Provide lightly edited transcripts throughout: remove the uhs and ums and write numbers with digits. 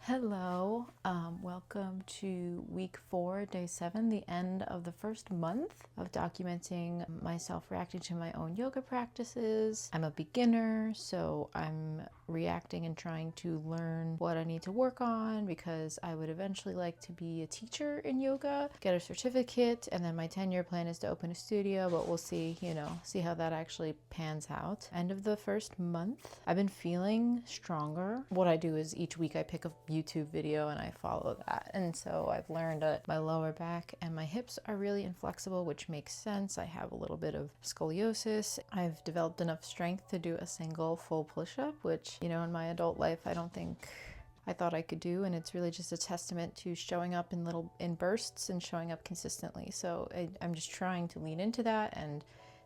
Hello, welcome to week 4, day 7, the end of the first month of documenting myself reacting to my own yoga practices. I'm a beginner, so I'm reacting and trying to learn what I need to work on because I would eventually like to be a teacher in yoga, get a certificate, and then my 10-year plan is to open a studio, but we'll see, see how that actually pans out. End of the first month, I've been feeling stronger. What I do is each week I pick a YouTube video and I follow that. And so I've learned that my lower back and my hips are really inflexible, which makes sense. I have a little bit of scoliosis. I've developed enough strength to do a single full push-up, which, in my adult life, I don't think I thought I could do, and it's really just a testament to showing up in bursts and showing up consistently. So I'm just trying to lean into that and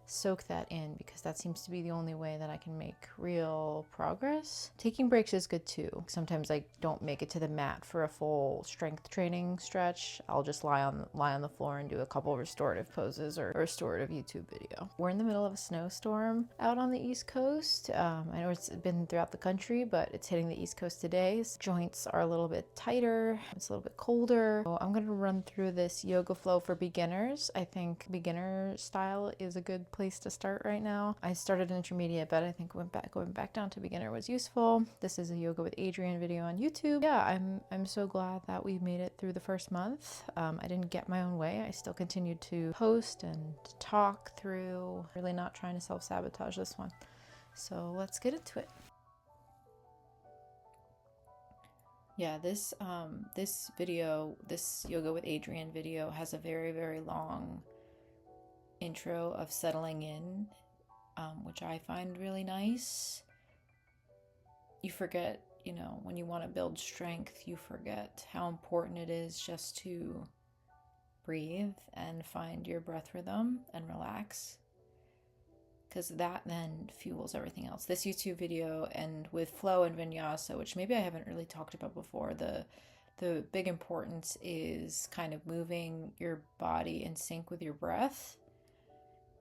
soak that in because that seems to be the only way that I can make real progress. Taking breaks is good too. Sometimes I don't make it to the mat for a full strength training stretch. I'll just lie on the floor and do a couple restorative poses or a restorative YouTube video. We're in the middle of a snowstorm out on the East Coast. I know it's been throughout the country, but it's hitting the East Coast today. So joints are a little bit tighter. It's a little bit colder. So I'm going to run through this yoga flow for beginners. I think beginner style is a good place to start right now. I started intermediate, but I think going back down to beginner was useful. This is a Yoga with Adriene video on YouTube. Yeah, I'm so glad that we made it through the first month. I didn't get my own way. I still continued to post and talk through, really not trying to self-sabotage this one. So let's get into it. Yeah, this video, this Yoga with Adriene video has a very, very long intro of settling in, which I find really nice. You forget, when you want to build strength, you forget how important it is just to breathe and find your breath rhythm and relax, because that then fuels everything else. This YouTube video, and with flow and vinyasa, which maybe I haven't really talked about before, the big importance is kind of moving your body in sync with your breath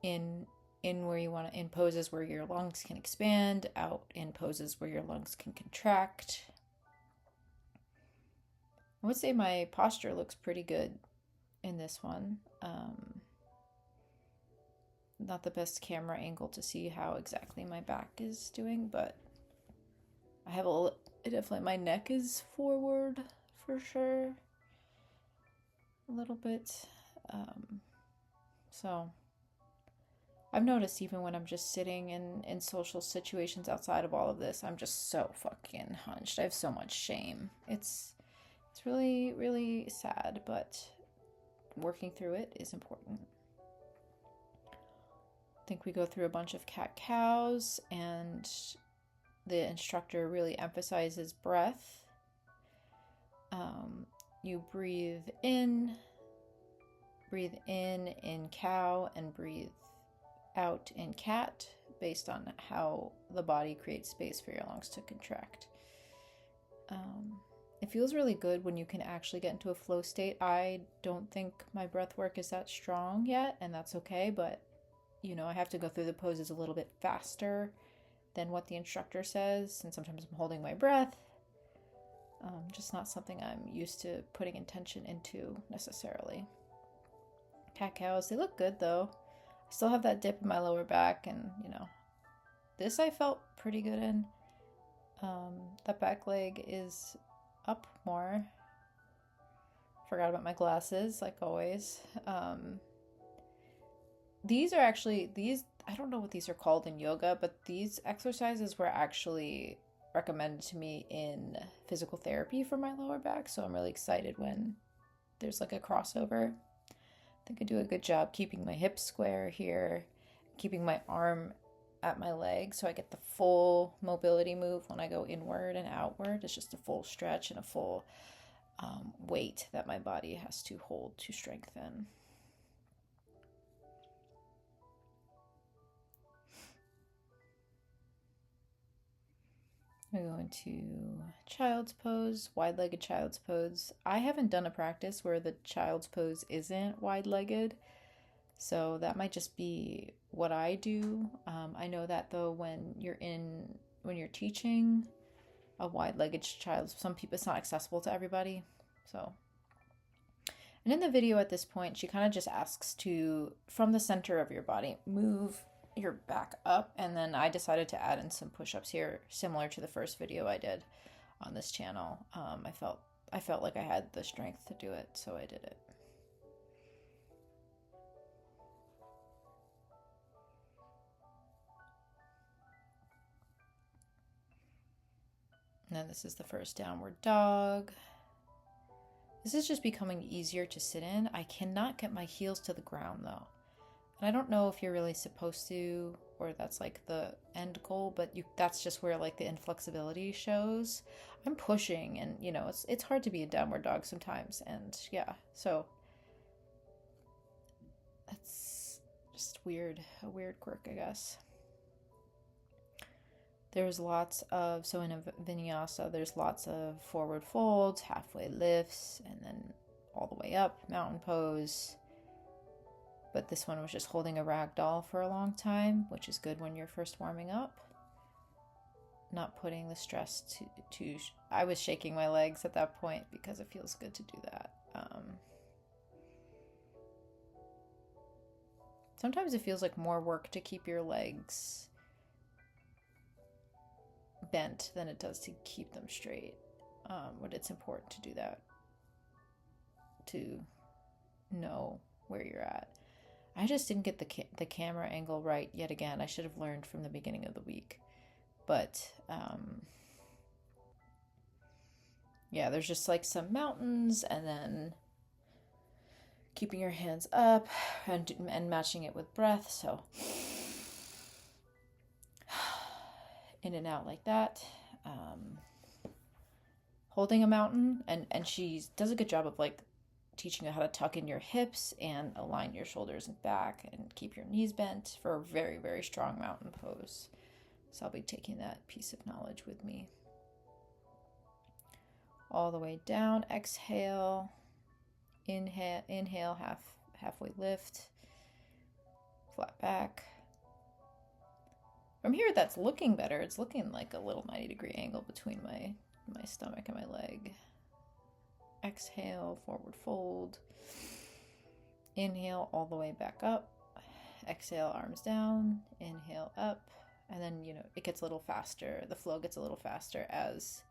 in where you want to, in poses where your lungs can expand, out in poses where your lungs can contract. I would say my posture looks pretty good in this one. Not the best camera angle to see how exactly my back is doing, but I have definitely my neck is forward for sure, a little bit. So I've noticed even when I'm just sitting in social situations outside of all of this, I'm just so fucking hunched. I have so much shame. It's really, really sad, but working through it is important. I think we go through a bunch of cat-cows, and the instructor really emphasizes breath. You breathe in cow, and breathe out in cat based on how the body creates space for your lungs to contract. It feels really good when you can actually get into a flow state. I don't think my breath work is that strong yet, and that's okay, but I have to go through the poses a little bit faster than what the instructor says, and sometimes I'm holding my breath. Just not something I'm used to putting intention into necessarily. Cat-cows, they look good though. I still have that dip in my lower back, and this I felt pretty good in. That back leg is up more. Forgot about my glasses, like always. These are actually, I don't know what these are called in yoga, but these exercises were actually recommended to me in physical therapy for my lower back, so I'm really excited when there's like a crossover. I think I do a good job keeping my hips square here, keeping my arm at my leg so I get the full mobility move when I go inward and outward. It's just a full stretch and a full weight that my body has to hold to strengthen. I go into child's pose, wide-legged child's pose. I haven't done a practice where the child's pose isn't wide-legged, so that might just be what I do. I know that though when you're teaching, a wide-legged child. Some people, it's not accessible to everybody. So, and in the video at this point, she kind of just asks to, from the center of your body, move your back up. And then I decided to add in some push-ups here, similar to the first video I did on this channel. I felt like I had the strength to do it, so I did it. And then this is the first downward dog. This is just becoming easier to sit in. I cannot get my heels to the ground though. And I don't know if you're really supposed to, or that's like the end goal, but that's just where like the inflexibility shows. I'm pushing, and you know, it's hard to be a downward dog sometimes, and yeah, so that's just weird, a weird quirk, I guess. There's lots of, so in a vinyasa, there's lots of forward folds, halfway lifts, and then all the way up, mountain pose. But this one was just holding a rag doll for a long time, which is good when you're first warming up. Not putting the stress to I was shaking my legs at that point because it feels good to do that. Sometimes it feels like more work to keep your legs bent than it does to keep them straight. But it's important to do that, to know where you're at. I just didn't get the camera angle right yet again. I should have learned from the beginning of the week. But yeah, there's just like some mountains, and then keeping your hands up and matching it with breath. So in and out like that. Holding a mountain, and she does a good job of like teaching you how to tuck in your hips and align your shoulders and back and keep your knees bent for a very, very strong mountain pose. So I'll be taking that piece of knowledge with me. All the way down, exhale, inhale, halfway lift, flat back. From here, that's looking better. It's looking like a little 90-degree angle between my stomach and my leg. Exhale, forward fold. Inhale, all the way back up. Exhale, arms down. Inhale, up. And then, you know, it gets a little faster. The flow gets a little faster as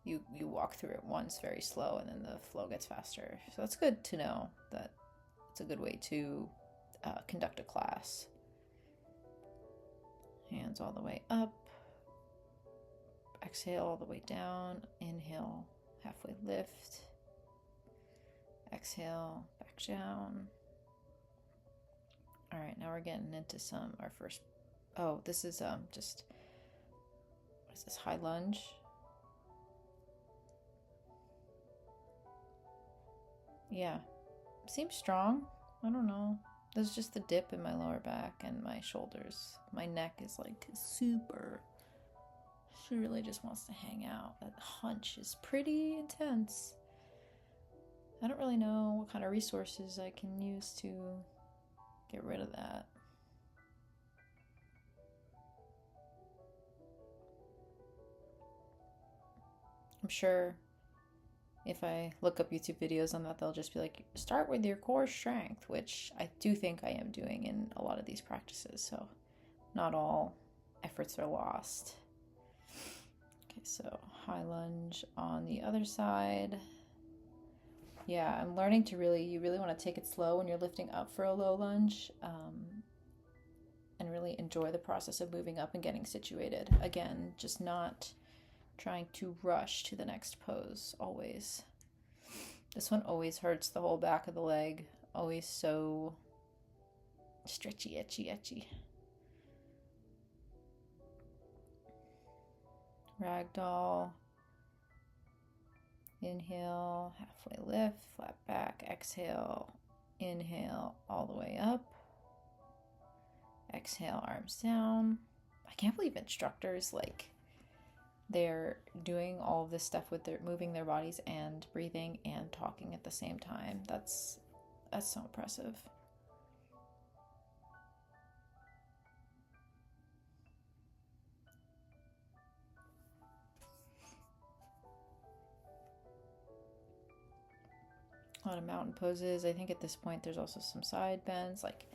you walk through it once very slow, and then the flow gets faster. So that's good to know that it's a good way to conduct a class. Hands all the way up. Exhale all the way down. Inhale, halfway lift. Exhale, back down. All right, now we're getting into our first, this is just, what is this, high lunge? Yeah, seems strong. I don't know. There's just the dip in my lower back and my shoulders. My neck is like super. She really just wants to hang out. That hunch is pretty intense. I don't really know what kind of resources I can use to get rid of that. I'm sure if I look up YouTube videos on that, they'll just be like, start with your core strength, which I do think I am doing in a lot of these practices. So not all efforts are lost. Okay, so high lunge on the other side. Yeah, I'm learning to you really want to take it slow when you're lifting up for a low lunge, and really enjoy the process of moving up and getting situated. Again, just not trying to rush to the next pose, always. This one always hurts the whole back of the leg. Always so stretchy, itchy. Ragdoll. Inhale, halfway lift, flat back, exhale, inhale, all the way up. Exhale, arms down. I can't believe instructors, like, they're doing all of this stuff with moving their bodies and breathing and talking at the same time. That's so impressive. lot of mountain poses. I think at this point there's also some side bends, like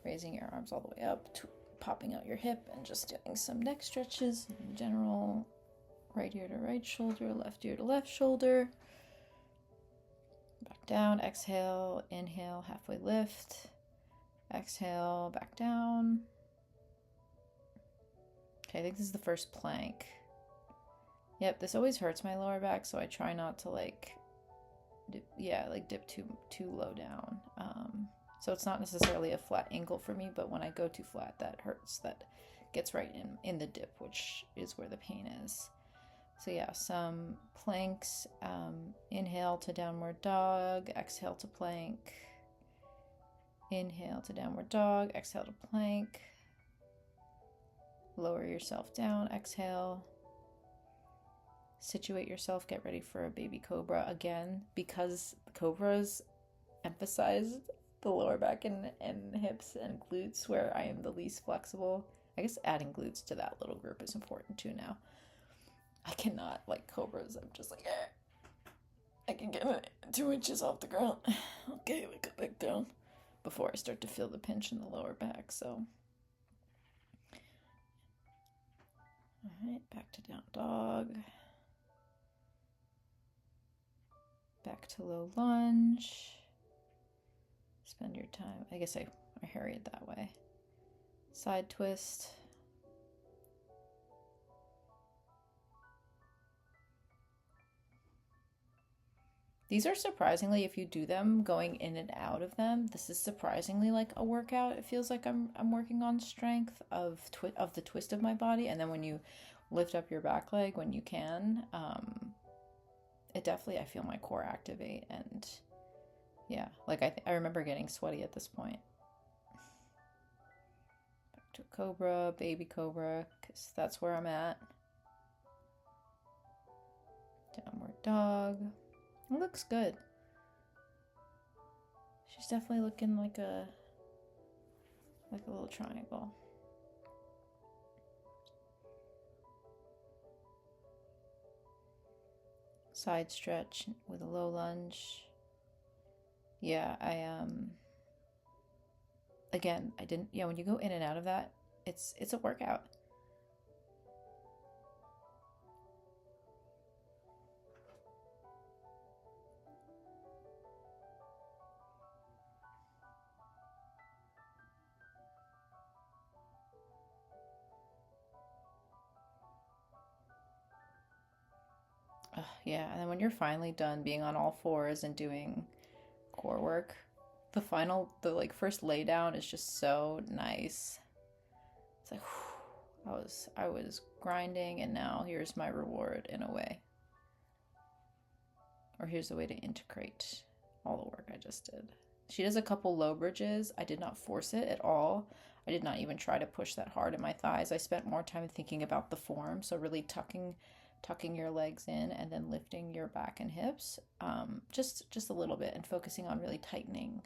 raising your arms all the way up, popping out your hip, and just doing some neck stretches in general. Right ear to right shoulder, left ear to left shoulder. Back down, exhale, inhale, halfway lift. Exhale, back down. Okay, I think this is the first plank. Yep, this always hurts my lower back, so I try not to dip too low down. So it's not necessarily a flat ankle for me, but when I go too flat, that hurts. That gets right in the dip, which is where the pain is. So yeah, some planks. Inhale to downward dog, exhale to plank. Inhale to downward dog, exhale to plank. Lower yourself down, exhale. Situate yourself, get ready for a baby cobra again, because cobras emphasize the lower back and hips and glutes, where I am the least flexible. I guess adding glutes to that little group is important too now. I cannot, like cobras, I'm just like, I can get 2 inches off the ground. Okay, we go back down before I start to feel the pinch in the lower back, so. All right, back to down dog. Back to low lunge. Spend your time. I guess I hurried that way. Side twist. These are surprisingly, if you do them going in and out of them, this is surprisingly like a workout. It feels like I'm working on strength of the twist of my body, and then when you lift up your back leg when you can, it definitely, I feel my core activate, and yeah, like I remember getting sweaty at this point. Back to cobra, baby cobra, because that's where I'm at. Downward dog. It looks good. She's definitely looking like a little triangle. Side stretch with a low lunge. Yeah, again, when you go in and out of that, it's a workout. Yeah, and then when you're finally done being on all fours and doing core work, the first lay down is just so nice. It's like, whew, I was grinding, and now here's my reward in a way. Or here's a way to integrate all the work I just did. She does a couple low bridges. I did not force it at all. I did not even try to push that hard in my thighs. I spent more time thinking about the form, so really tucking your legs in and then lifting your back and hips, just a little bit, and focusing on really tightening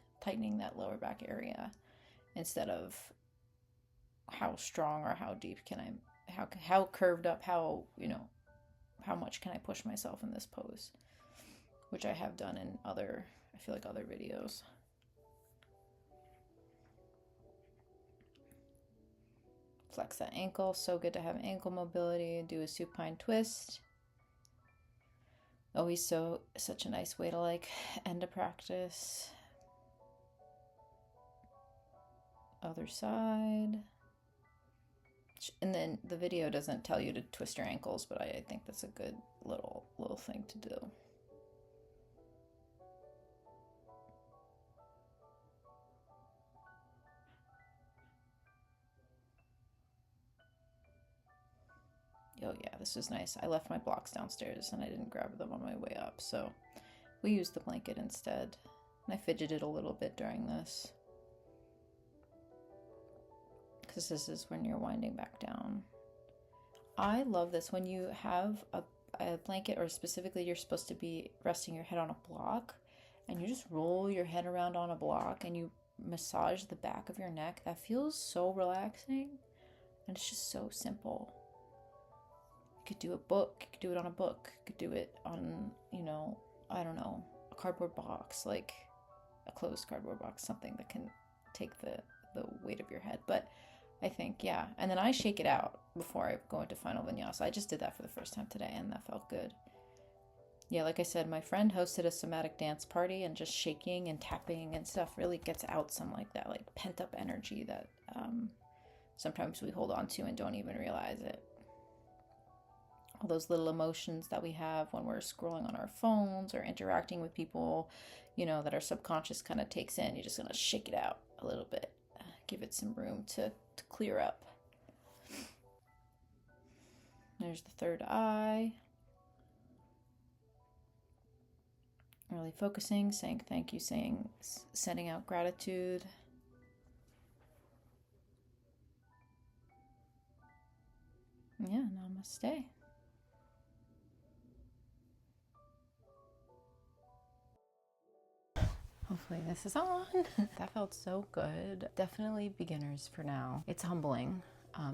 that lower back area, instead of how strong or how deep can I, how curved up, how much can I push myself in this pose, which I have done in other videos. Flex that ankle. So good to have ankle mobility. Do a supine twist. Always such a nice way to end a practice. Other side. And then the video doesn't tell you to twist your ankles, but I think that's a good little thing to do. Oh yeah, this is nice. I left my blocks downstairs and I didn't grab them on my way up, so we used the blanket instead. And I fidgeted a little bit during this, because this is when you're winding back down. I love this when you have a blanket, or specifically you're supposed to be resting your head on a block, and you just roll your head around on a block and you massage the back of your neck. That feels so relaxing, and it's just so simple. You could do a book, you could do it on a book, you could do it on, I don't know, a cardboard box, like a closed cardboard box, something that can take the weight of your head. But I think, yeah. And then I shake it out before I go into final vinyasa. I just did that for the first time today, and that felt good. Yeah, like I said, my friend hosted a somatic dance party, and just shaking and tapping and stuff really gets out some like that, like pent up energy that sometimes we hold on to and don't even realize it. All those little emotions that we have when we're scrolling on our phones or interacting with people, you know, that our subconscious kind of takes in. You're just going to shake it out a little bit, give it some room to clear up. There's the third eye. Really focusing, saying thank you, sending out gratitude. Yeah, namaste. Hopefully this is on. That felt so good. Definitely beginners for now. It's humbling.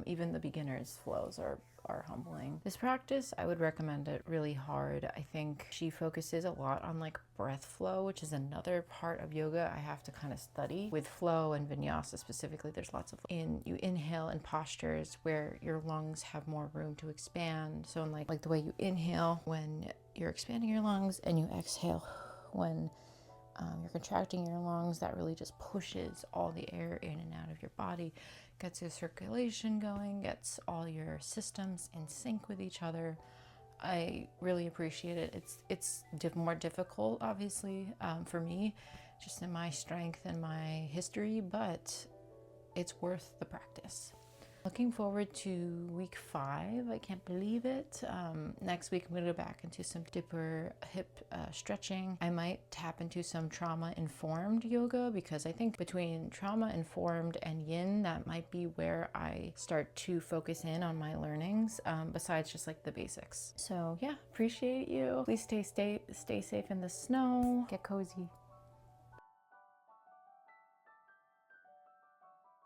Even the beginners flows are humbling. This practice, I would recommend it really hard. I think she focuses a lot on like breath flow, which is another part of yoga I have to kind of study. With flow and vinyasa specifically, there's lots of you inhale in postures where your lungs have more room to expand. So in like the way you inhale when you're expanding your lungs, and you exhale when you're contracting your lungs, that really just pushes all the air in and out of your body, gets your circulation going, gets all your systems in sync with each other. I really appreciate it. It's more difficult, obviously, for me, just in my strength and my history, but it's worth the practice. Looking forward to week 5. I can't believe it. Next week, I'm going to go back into some deeper hip stretching. I might tap into some trauma-informed yoga, because I think between trauma-informed and yin, that might be where I start to focus in on my learnings, besides just like the basics. So yeah, appreciate you. Please stay safe in the snow. Get cozy.